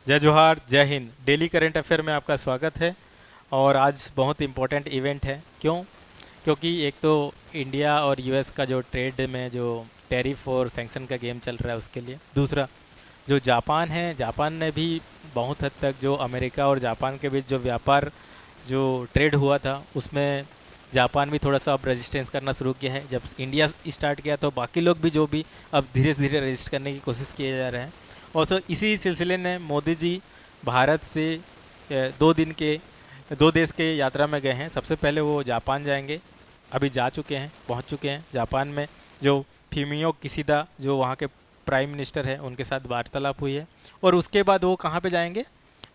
जय जोहार, जय हिंद। डेली करंट अफेयर में आपका स्वागत है। और आज बहुत इम्पोर्टेंट इवेंट है। क्यों? क्योंकि एक तो इंडिया और यूएस का जो ट्रेड में जो टैरिफ और सैंक्शन का गेम चल रहा है उसके लिए। दूसरा, जो जापान है, जापान ने भी बहुत हद तक जो अमेरिका और जापान के बीच जो व्यापार जो ट्रेड हुआ था उसमें जापान भी थोड़ा सा अब रेजिस्टेंस करना शुरू किया है। जब इंडिया स्टार्ट किया तो बाकी लोग भी जो भी अब धीरे धीरे रजिस्ट करने की कोशिश किए जा रहे हैं। और सो इसी सिलसिले में मोदी जी भारत से 2 दिन के 2 देश के यात्रा में गए हैं। सबसे पहले वो जापान जाएंगे, अभी जा चुके हैं, पहुंच चुके हैं जापान में। जो फीमियो किशिदा जो वहाँ के प्राइम मिनिस्टर है उनके साथ वार्तालाप हुई है। और उसके बाद वो कहाँ पे जाएंगे?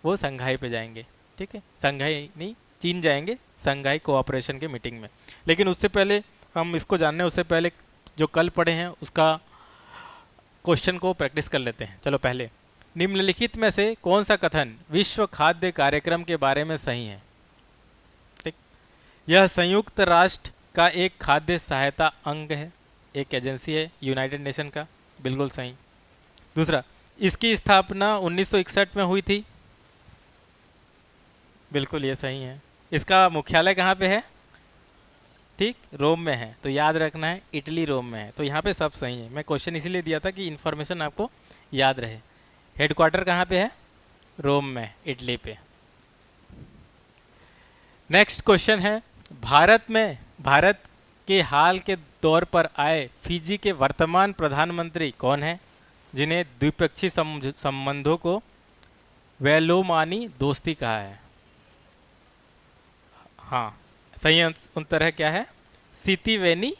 वो संघाई पे जाएंगे। ठीक है, संघाई नहीं, चीन जाएंगे संघाई कोऑपरेशन के मीटिंग में। लेकिन उससे पहले हम इसको जानने उससे पहले जो कल पढ़े हैं उसका क्वेश्चन को प्रैक्टिस कर लेते हैं। चलो पहले, निम्नलिखित में से कौन सा कथन विश्व खाद्य कार्यक्रम के बारे में सही है? ठीक, यह संयुक्त राष्ट्र का एक खाद्य सहायता अंग है, एक एजेंसी है यूनाइटेड नेशन का। बिल्कुल सही। दूसरा, इसकी स्थापना 1961 में हुई थी। बिल्कुल ये सही है। इसका मुख्यालय कहाँ पे है? ठीक, रोम में है। तो याद रखना है, इटली रोम में है। तो यहाँ पे सब सही है। मैं क्वेश्चन इसीलिए दिया था कि इन्फॉर्मेशन आपको याद रहे। हेडक्वार्टर कहाँ पे है? रोम में, इटली पे। नेक्स्ट क्वेश्चन है, भारत के हाल के दौर पर आए फिजी के वर्तमान प्रधानमंत्री कौन है, जिन्हें द्विपक्षीय संबंधों को वैलोमानी दोस्ती कहा है? हाँ, सही उत्तर है क्या है? सितिवेनी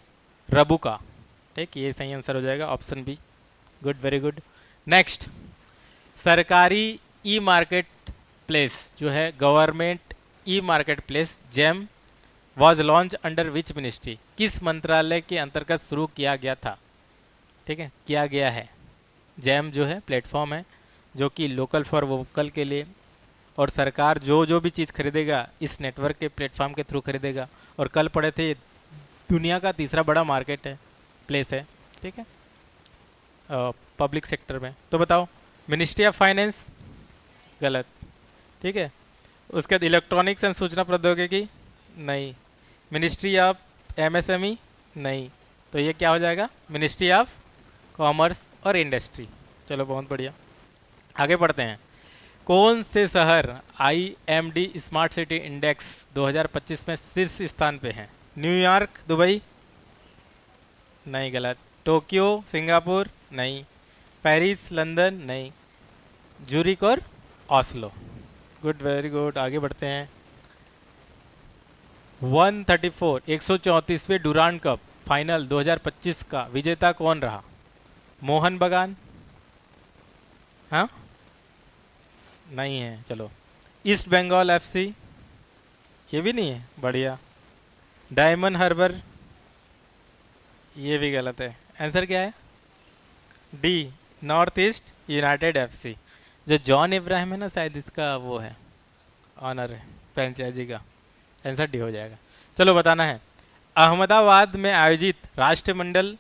रबुका। ठीक, ये सही आंसर हो जाएगा, option B. Good, very good. Next, सरकारी ई मार्केट प्लेस जो है government e market place GeM was launch under which ministry? किस मंत्रालय के अंतर्गत शुरू किया गया था? ठीक है, किया गया है। जैम जो है प्लेटफॉर्म है जो कि लोकल फॉर वोकल के लिए, और सरकार जो जो भी चीज़ खरीदेगा इस नेटवर्क के प्लेटफॉर्म के थ्रू खरीदेगा। और कल पढ़े थे, दुनिया का तीसरा बड़ा मार्केट है, प्लेस है। ठीक है, पब्लिक सेक्टर में। तो बताओ, मिनिस्ट्री ऑफ फाइनेंस? गलत। ठीक है, उसके बाद इलेक्ट्रॉनिक्स एंड सूचना प्रौद्योगिकी? नहीं। Ministry of MSME? नहीं। तो ये क्या हो जाएगा? मिनिस्ट्री ऑफ कॉमर्स और इंडस्ट्री। चलो बहुत बढ़िया, आगे बढ़ते हैं। कौन से शहर आईएमडी स्मार्ट सिटी इंडेक्स 2025 में शीर्ष स्थान पे हैं? New York, Dubai? नहीं, गलत। Tokyo, Singapore? नहीं। Paris, London? नहीं। जूरिक और ऑस्लो। गुड, वेरी गुड, आगे बढ़ते हैं। 134वें डुरांड कप फाइनल 2025 का विजेता कौन रहा? मोहन बगान? हाँ, नहीं है। चलो, ईस्ट बंगाल एफसी? ये भी नहीं है। बढ़िया। डायमंड हार्बर? ये भी गलत है। आंसर क्या है? डी, नॉर्थ ईस्ट यूनाइटेड एफसी। जो जॉन इब्राहिम है ना, शायद इसका वो है, ऑनर है फ्रेंचाइजी का। आंसर डी हो जाएगा। चलो बताना है, अहमदाबाद में आयोजित राष्ट्रमंडल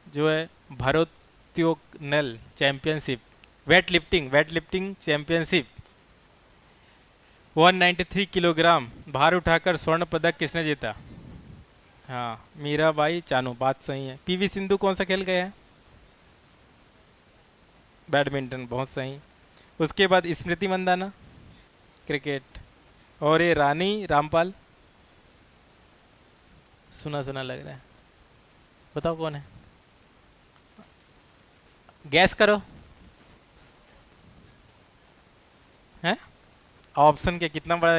जो है भारोत्तोलन championship, weight lifting championship 193 kilogram भार उठाकर स्वर्ण पदक किसने जीता? हाँ, मीराबाई चानू। बात सही है। पीवी सिंधु कौन सा खेल गया है? बैडमिंटन। बहुत सही। उसके बाद स्मृति मंदाना? क्रिकेट। और ये रानी रामपाल? सुना सुना लग रहा है, बताओ कौन है? गैस करो। हैं? ऑप्शन के कितना बड़ा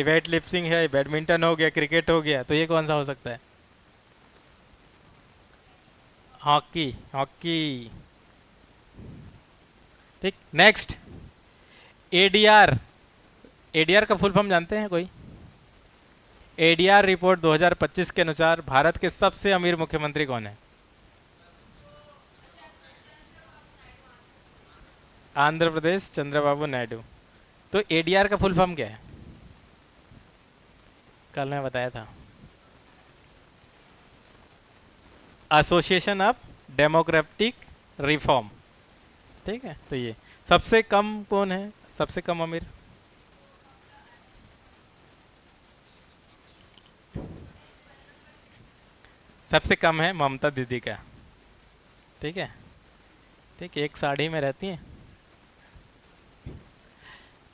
वेट लिफ्टिंग है, बैडमिंटन हो गया, क्रिकेट हो गया, तो ये कौन सा हो सकता है? Hockey, hockey. ठीक, नेक्स्ट, एडीआर। एडीआर का फुल फॉर्म जानते हैं कोई? एडीआर रिपोर्ट 2025 के अनुसार भारत के सबसे अमीर मुख्यमंत्री कौन है? आंध्र प्रदेश, चंद्रबाबू नायडू। तो एडीआर का फुल फॉर्म क्या है? कल मैं बताया था, एसोसिएशन ऑफ डेमोक्रेटिक रिफॉर्म। ठीक है, तो ये सबसे कम कौन है? सबसे कम अमीर? सबसे कम है ममता दीदी का। ठीक है। ठीक, एक साड़ी में रहती हैं।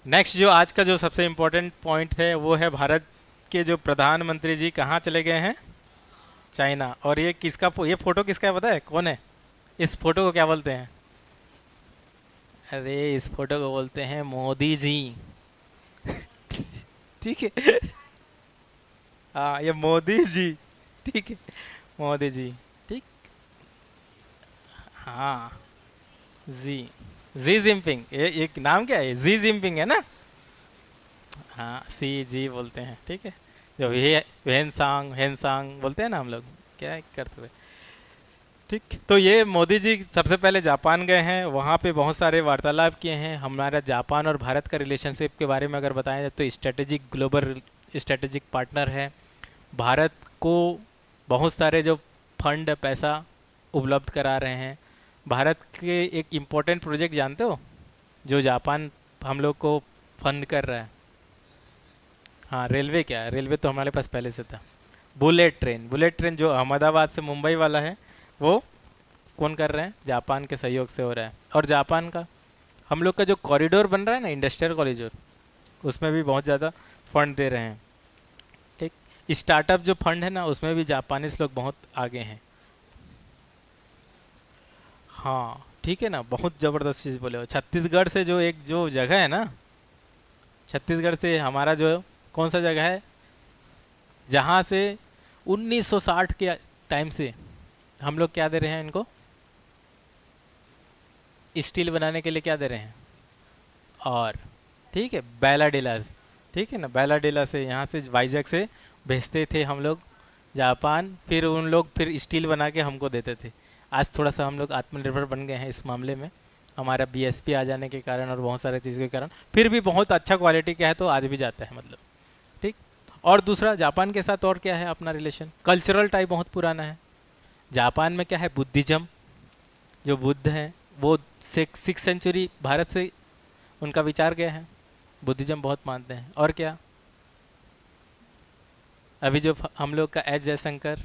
नेक्स्ट जो आज का जो सबसे इम्पोर्टेंट पॉइंट है वो है भारत के जो प्रधानमंत्री जी कहाँ चले गए हैं? चाइना। और ये किसका ये फोटो किसका है पता है? कौन है? इस फोटो को क्या बोलते हैं? अरे इस फोटो को बोलते हैं मोदी जी। ठीक है। हाँ, ये मोदी जी। ठीक है, मोदी जी। ठीक। हाँ, जी। जी जिनपिंग, ये नाम क्या है? जी जिनपिंग है ना? हाँ, सी जी बोलते हैं। ठीक है, जो वेनसांग बोलते हैं ना हम लोग, क्या करते थे। ठीक, तो ये मोदी जी सबसे पहले जापान गए हैं, वहाँ पे बहुत सारे वार्तालाप किए हैं। हमारा जापान और भारत का रिलेशनशिप के बारे में अगर बताया जाए तो स्ट्रेटेजिक ग्लोबल स्ट्रेटेजिक पार्टनर है। भारत को बहुत सारे जो फंड पैसा उपलब्ध करा रहे हैं। भारत के एक इम्पोर्टेंट प्रोजेक्ट जानते हो जो जापान हम लोग को फंड कर रहा है? हाँ, रेलवे। क्या है? रेलवे तो हमारे पास पहले से था। बुलेट ट्रेन जो अहमदाबाद से मुंबई वाला है, वो कौन कर रहे हैं? जापान के सहयोग से हो रहा है। और जापान का हम लोग का जो कॉरिडोर बन रहा है ना, इंडस्ट्रियल कॉरिडोर, उसमें भी बहुत ज़्यादा फंड दे रहे हैं। ठीक, स्टार्टअप जो फंड है ना, उसमें भी जापानीज लोग बहुत आगे हैं। हाँ, ठीक है ना, बहुत ज़बरदस्त चीज़ बोले हो। छत्तीसगढ़ से जो एक जो जगह है ना, छत्तीसगढ़ से हमारा जो कौन सा जगह है जहाँ से 1960 के टाइम से हम लोग क्या दे रहे हैं इनको? स्टील बनाने के लिए क्या दे रहे हैं? और ठीक है, बैलाडेला। ठीक है ना, बैलाडेला से यहाँ से वाइजैक से भेजते थे हम लोग जापान, फिर उन लोग फिर स्टील बना के हमको देते थे। आज थोड़ा सा हम लोग आत्मनिर्भर बन गए हैं इस मामले में, हमारा बीएसपी आ जाने के कारण और बहुत सारे चीज़ के कारण। फिर भी बहुत अच्छा क्वालिटी का है तो आज भी जाता है मतलब। ठीक। और दूसरा, जापान के साथ और क्या है अपना रिलेशन? कल्चरल टाइप बहुत पुराना है। जापान में क्या है? बुद्धिज़्म। जो बुद्ध हैं वो 6 सेंचुरी भारत से उनका विचार गया है। बुद्धिज़्म बहुत मानते हैं। और क्या? अभी जो हम लोग का एस जयशंकर,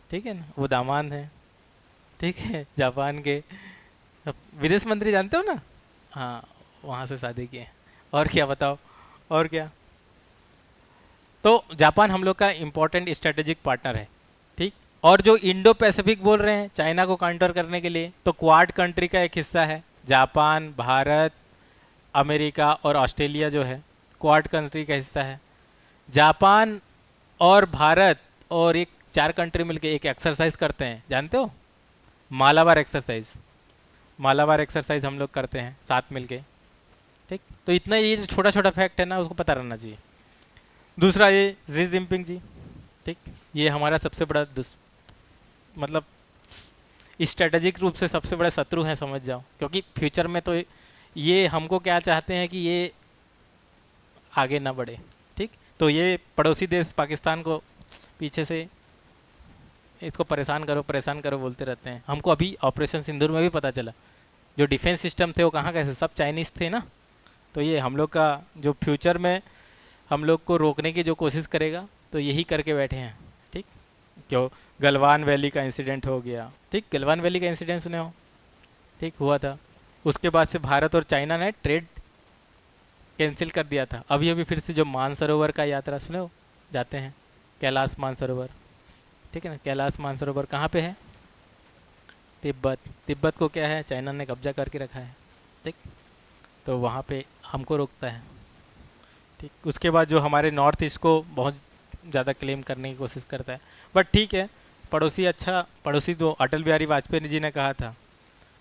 ठीक है ना, वो दामाद हैं। ठीक है, जापान के विदेश मंत्री, जानते हो ना? हाँ, वहाँ से शादी किए। और क्या बताओ? और क्या? तो जापान हम लोग का इम्पोर्टेंट स्ट्रेटेजिक पार्टनर है। ठीक। और जो इंडो पैसिफिक बोल रहे हैं चाइना को काउंटर करने के लिए, तो क्वाड कंट्री का एक हिस्सा है जापान, भारत, अमेरिका और ऑस्ट्रेलिया जो है क्वाड कंट्री का हिस्सा है। जापान और भारत और एक 4 कंट्री मिलके एक एक्सरसाइज करते हैं, जानते हो? मालाबार एक्सरसाइज। मालाबार एक्सरसाइज हम लोग करते हैं साथ मिलके। ठीक, तो इतना ये जो छोटा छोटा फैक्ट है ना, उसको पता रहना चाहिए। दूसरा, ये जी जिनपिंग जी। ठीक, ये हमारा सबसे बड़ा मतलब स्ट्रेटेजिक रूप से सबसे बड़ा शत्रु हैं, समझ जाओ। क्योंकि फ्यूचर में तो ये हमको क्या चाहते हैं कि ये आगे ना बढ़े। ठीक, तो ये पड़ोसी देश पाकिस्तान को पीछे से इसको परेशान करो बोलते रहते हैं। हमको अभी ऑपरेशन सिंदूर में भी पता चला जो डिफेंस सिस्टम थे वो कहाँ कैसे सब चाइनीज़ थे ना। तो ये हम लोग का जो फ्यूचर में हम लोग को रोकने की जो कोशिश करेगा, तो यही करके बैठे हैं। ठीक, क्यों? गलवान वैली का इंसिडेंट हो गया। ठीक, गलवान वैली का इंसिडेंट सुने हो? ठीक, हुआ था। उसके बाद से भारत और चाइना ने ट्रेड कैंसिल कर दिया था। अभी अभी फिर से जो मानसरोवर का यात्रा सुने हो, जाते हैं कैलाश मानसरोवर। ठीक है ना, कैलाश मानसरोवर कहाँ पे है? तिब्बत। तिब्बत को क्या है? चाइना ने कब्जा करके रखा है। ठीक, तो वहाँ पे हमको रोकता है। ठीक, उसके बाद जो हमारे नॉर्थ ईस्ट को बहुत ज़्यादा क्लेम करने की कोशिश करता है। बट ठीक है, पड़ोसी अच्छा पड़ोसी। तो अटल बिहारी वाजपेयी जी ने कहा था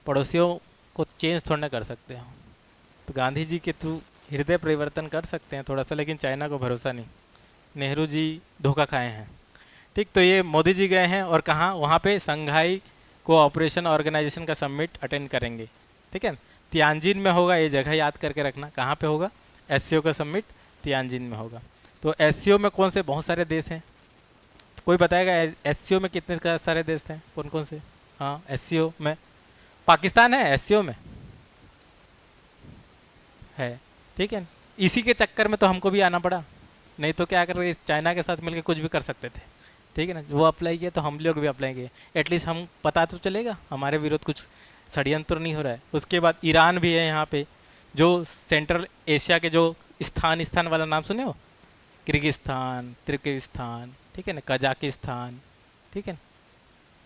पड़ोसियों को चेंज थोड़ा ना कर सकते हो। तो गांधी जी के थ्रू हृदय परिवर्तन कर सकते हैं थोड़ा सा, लेकिन चाइना को भरोसा नहीं। नेहरू जी धोखा खाए हैं। ठीक, तो ये मोदी जी गए हैं और कहाँ? वहाँ पे संघाई कोऑपरेशन ऑर्गेनाइजेशन का समिट अटेंड करेंगे। ठीक है, तियानजिन में होगा। ये जगह याद करके रखना, कहाँ पे होगा? एससीओ का समिट तियानजिन में होगा। तो एससीओ में कौन से बहुत सारे देश हैं? तो कोई बताएगा एससीओ में कितने सारे देश हैं? कौन कौन से? हाँ, एससीओ में पाकिस्तान है। एससीओ में है ठीक है। इसी के चक्कर में तो हमको भी आना पड़ा, नहीं तो क्या कर रहे, चाइना के साथ मिलकर कुछ भी कर सकते थे। ठीक है ना, वो अप्लाई किया तो हम लोग भी अप्लाई किए, एटलीस्ट हम पता तो चलेगा हमारे विरुद्ध कुछ षड्यंत्र नहीं हो रहा है। उसके बाद ईरान भी है यहाँ पे, जो सेंट्रल एशिया के जो स्थान स्थान वाला नाम सुने हो, किर्गिस्तान, तिर्किस्तान, ठीक है ना, कजाकिस्तान, ठीक है ना।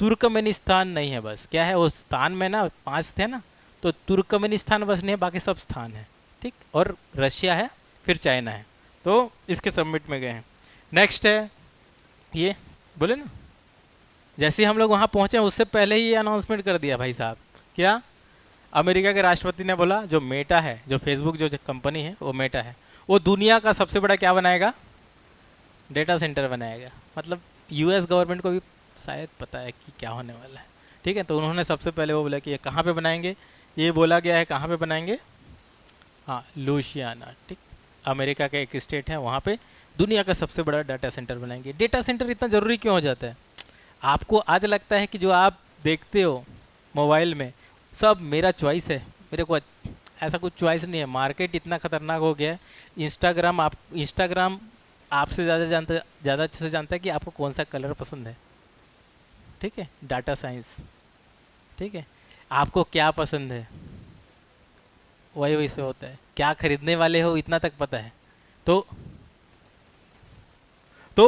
तुर्कमेनिस्तान नहीं है, बस क्या है वो स्थान में ना 5 थे ना, तो तुर्कमेनिस्तान बस नहीं है, बाकी सब स्थान है। ठीक, और रशिया है, फिर चाइना है, तो इसके सबमिट में गए हैं। नेक्स्ट है ये, बोले ना, जैसे ही हम लोग वहाँ पहुँचे उससे पहले ही ये अनाउंसमेंट कर दिया भाई साहब, क्या, अमेरिका के राष्ट्रपति ने बोला जो मेटा है, जो फेसबुक जो कंपनी है वो मेटा है, वो दुनिया का सबसे बड़ा क्या बनाएगा, डेटा सेंटर बनाएगा। मतलब यूएस गवर्नमेंट को भी शायद पता है कि क्या होने वाला है। ठीक है, तो उन्होंने सबसे पहले वो बोला कि ये कहाँ पे बनाएंगे, ये बोला गया है कहाँ पे बनाएंगे, हाँ लुइसियाना, ठीक, अमेरिका का एक स्टेट है, वहाँ पे दुनिया का सबसे बड़ा डाटा सेंटर बनाएंगे। डेटा सेंटर इतना ज़रूरी क्यों हो जाता है? आपको आज लगता है कि जो आप देखते हो मोबाइल में सब मेरा चॉइस है, मेरे को ऐसा कुछ चॉइस नहीं है। मार्केट इतना खतरनाक हो गया है, इंस्टाग्राम आपसे ज़्यादा अच्छे से जानता है कि आपको कौन सा कलर पसंद है। ठीक है, डाटा साइंस, ठीक है, आपको क्या पसंद है वही वही से होता है, क्या खरीदने वाले हो इतना तक पता है। तो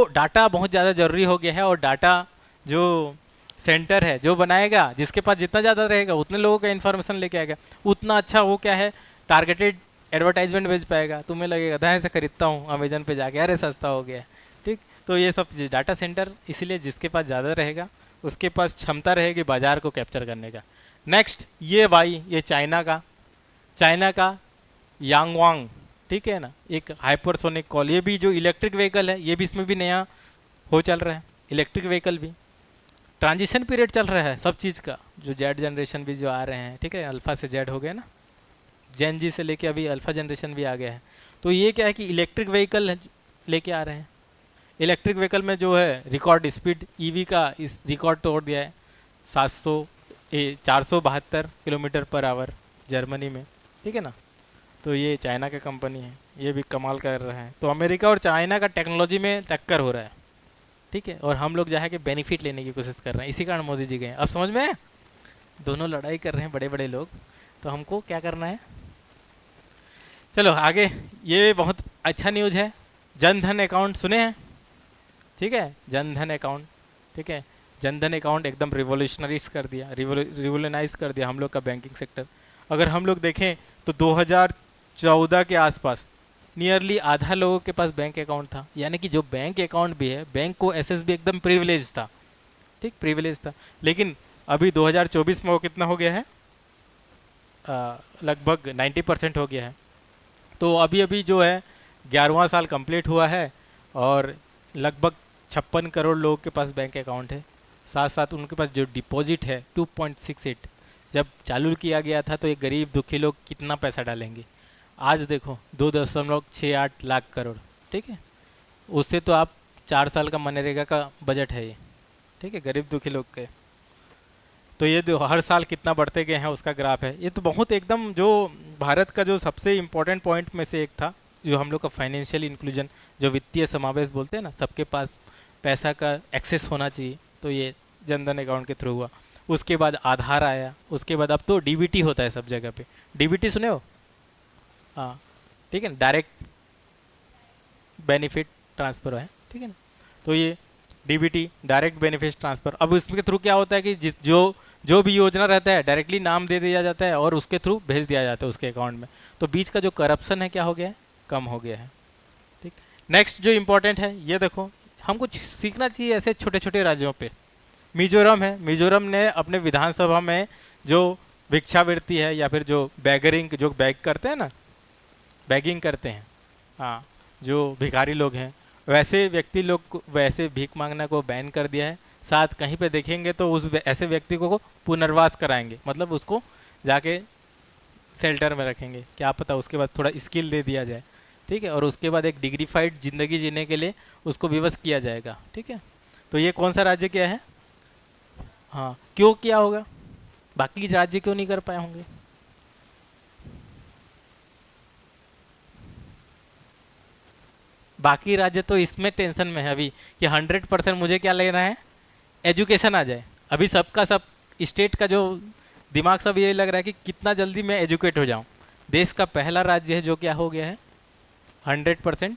डाटा बहुत ज़्यादा ज़रूरी हो गया है, और डाटा जो सेंटर है जो बनाएगा, जिसके पास जितना ज़्यादा रहेगा उतने लोगों का इन्फॉर्मेशन लेके आएगा, उतना अच्छा वो क्या है, टारगेटेड एडवर्टाइजमेंट भेज पाएगा। तुम्हें लगेगा दाएँ से खरीदता हूँ अमेजन पे जाके, अरे सस्ता हो गया। ठीक, तो ये सब चीज़ डाटा सेंटर, इसीलिए जिसके पास ज़्यादा रहेगा उसके पास क्षमता रहेगी बाजार को कैप्चर करने का। नेक्स्ट ये भाई, ये चाइना का यांगवांग, ठीक है ना, एक हाइपरसोनिक कॉल, ये भी जो इलेक्ट्रिक व्हीकल है, ये भी इसमें भी नया हो चल रहा है, इलेक्ट्रिक व्हीकल भी ट्रांजिशन पीरियड चल रहा है सब चीज़ का, जो जेड जनरेशन भी जो आ रहे हैं, ठीक है, अल्फ़ा से जेड हो गया ना, जेन जी से लेके अभी अल्फ़ा जनरेशन भी आ गया है। तो ये क्या है कि इलेक्ट्रिक व्हीकल लेके आ रहे हैं। इलेक्ट्रिक व्हीकल में जो है रिकॉर्ड स्पीड ईवी का इस रिकॉर्ड तोड़ दिया है, 472 किलोमीटर पर आवर जर्मनी में, ठीक है ना। तो ये चाइना का कंपनी है, ये भी कमाल कर रहा है। तो अमेरिका और चाइना का टेक्नोलॉजी में टक्कर हो रहा है, ठीक है, और हम लोग जाके बेनिफिट लेने की कोशिश कर रहे हैं, इसी कारण मोदी जी गए। अब समझ में है? दोनों लड़ाई कर रहे हैं बड़े बड़े लोग, तो हमको क्या करना है, चलो आगे। ये बहुत अच्छा न्यूज़ है, जन धन अकाउंट सुने हैं? ठीक है, जन धन अकाउंट, ठीक है, जन धन अकाउंट एकदम रिवोल्यूशनरीज कर दिया, रिवोल्यूनाइज कर दिया हम लोग का बैंकिंग सेक्टर। अगर हम लोग देखें तो 2014 के आसपास नियरली आधा लोगों के पास बैंक अकाउंट था, यानी कि जो बैंक अकाउंट भी है, बैंक को एसएसबी एकदम प्रिविलेज था, ठीक, प्रिविलेज था। लेकिन अभी 2024 में वो कितना हो गया है, लगभग 90% हो गया है। तो अभी अभी जो है 11वां साल कंप्लीट हुआ है, और लगभग 56 करोड़ लोगों के पास बैंक अकाउंट है। साथ साथ उनके पास जो डिपॉजिट है 2.68, जब चालू किया गया था तो ये गरीब दुखी लोग कितना पैसा डालेंगे, आज देखो 2.68 लाख करोड़, ठीक है, उससे तो आप 4 साल का मनरेगा का बजट है ये, ठीक है, गरीब दुखी लोग के। तो ये हर साल कितना बढ़ते गए हैं उसका ग्राफ है। ये तो बहुत एकदम जो भारत का जो सबसे इम्पोर्टेंट पॉइंट में से एक था, जो हम लोग का फाइनेंशियल इंक्लूजन, जो वित्तीय समावेश बोलते हैं ना, सबके पास पैसा का एक्सेस होना चाहिए, तो ये जनधन अकाउंट के थ्रू हुआ। उसके बाद आधार आया, उसके बाद अब तो डीबीटी होता है सब जगह पे। डीबीटी सुने हो? हाँ, ठीक है ना, डायरेक्ट बेनिफिट ट्रांसफ़र है, ठीक है ना। तो ये डीबीटी, डायरेक्ट बेनिफिट ट्रांसफ़र, अब इसके थ्रू क्या होता है कि जो भी योजना रहता है डायरेक्टली नाम दे दिया जाता है और उसके थ्रू भेज दिया जाता है उसके अकाउंट में। तो बीच का जो करप्शन है क्या हो गया है, कम हो गया है, ठीक। नेक्स्ट जो इम्पोर्टेंट है, ये देखो, हमको सीखना चाहिए ऐसे छोटे छोटे राज्यों पे। मिजोरम है, मिजोरम ने अपने विधानसभा में जो भिक्षावृत्ति है, या फिर जो बैगरिंग, जो बैग करते हैं ना, बैगिंग करते हैं, हाँ, जो भिखारी लोग हैं, वैसे व्यक्ति लोग को, वैसे भीख मांगना को बैन कर दिया है। साथ कहीं पे देखेंगे तो उस ऐसे व्यक्ति को पुनर्वास कराएंगे, मतलब उसको जाके शेल्टर में रखेंगे, क्या पता उसके बाद थोड़ा स्किल दे दिया जाए, ठीक है, और उसके बाद एक डिग्निफाइड ज़िंदगी जीने के लिए उसको विवश किया जाएगा, ठीक है। तो ये कौन सा राज्य क्या है? हाँ, क्यों किया होगा, बाकी राज्य क्यों नहीं कर पाए होंगे? बाकी राज्य तो इसमें टेंशन में है अभी कि 100% मुझे क्या लेना है, एजुकेशन आ जाए। अभी सबका सब स्टेट का जो दिमाग सब ये लग रहा है कि कितना जल्दी मैं एजुकेट हो जाऊं। देश का पहला राज्य है जो क्या हो गया है, 100%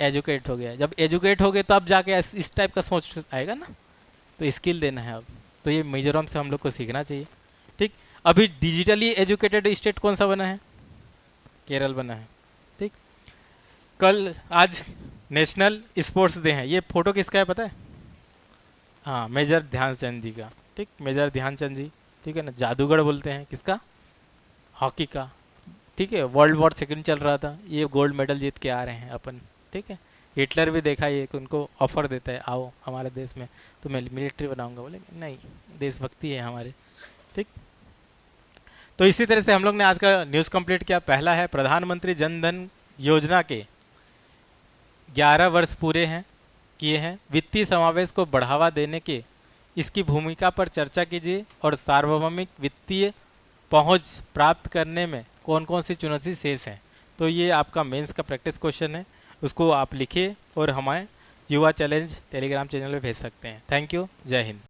एजुकेट हो गया है। जब एजुकेट हो गए तो अब जाके इस टाइप का सोच आएगा ना, तो स्किल देना है अब। तो ये मिजोरम से हम लोग को सीखना चाहिए। ठीक, अभी डिजिटली एजुकेटेड स्टेट कौन सा बना है, केरल बना है। ठीक, कल आज नेशनल स्पोर्ट्स डे है। ये फोटो किसका है पता है, हाँ मेजर ध्यानचंद जी का। ठीक, मेजर ध्यानचंद जी, ठीक है ना, जादूगर बोलते हैं किसका, हॉकी का। ठीक है, वर्ल्ड वॉर 2 चल रहा था, ये गोल्ड मेडल जीत के आ रहे हैं अपन। ठीक है, हिटलर भी देखा ये कि उनको ऑफर देता है आओ हमारे देश में, तो मैं मिलिट्री बनाऊंगा, बोले नहीं देशभक्ति है हमारे। ठीक, तो इसी तरह से हम लोग ने आज का न्यूज़ कंप्लीट किया। पहला है प्रधानमंत्री जन धन योजना के 11 वर्ष पूरे हैं किए हैं, वित्तीय समावेश को बढ़ावा देने के इसकी भूमिका पर चर्चा कीजिए और सार्वभौमिक वित्तीय पहुंच प्राप्त करने में कौन कौन सी चुनौती शेष हैं। तो ये आपका मेंस का प्रैक्टिस क्वेश्चन है, उसको आप लिखिए और हमारे युवा चैलेंज टेलीग्राम चैनल पे भेज सकते हैं। थैंक यू, जय हिंद।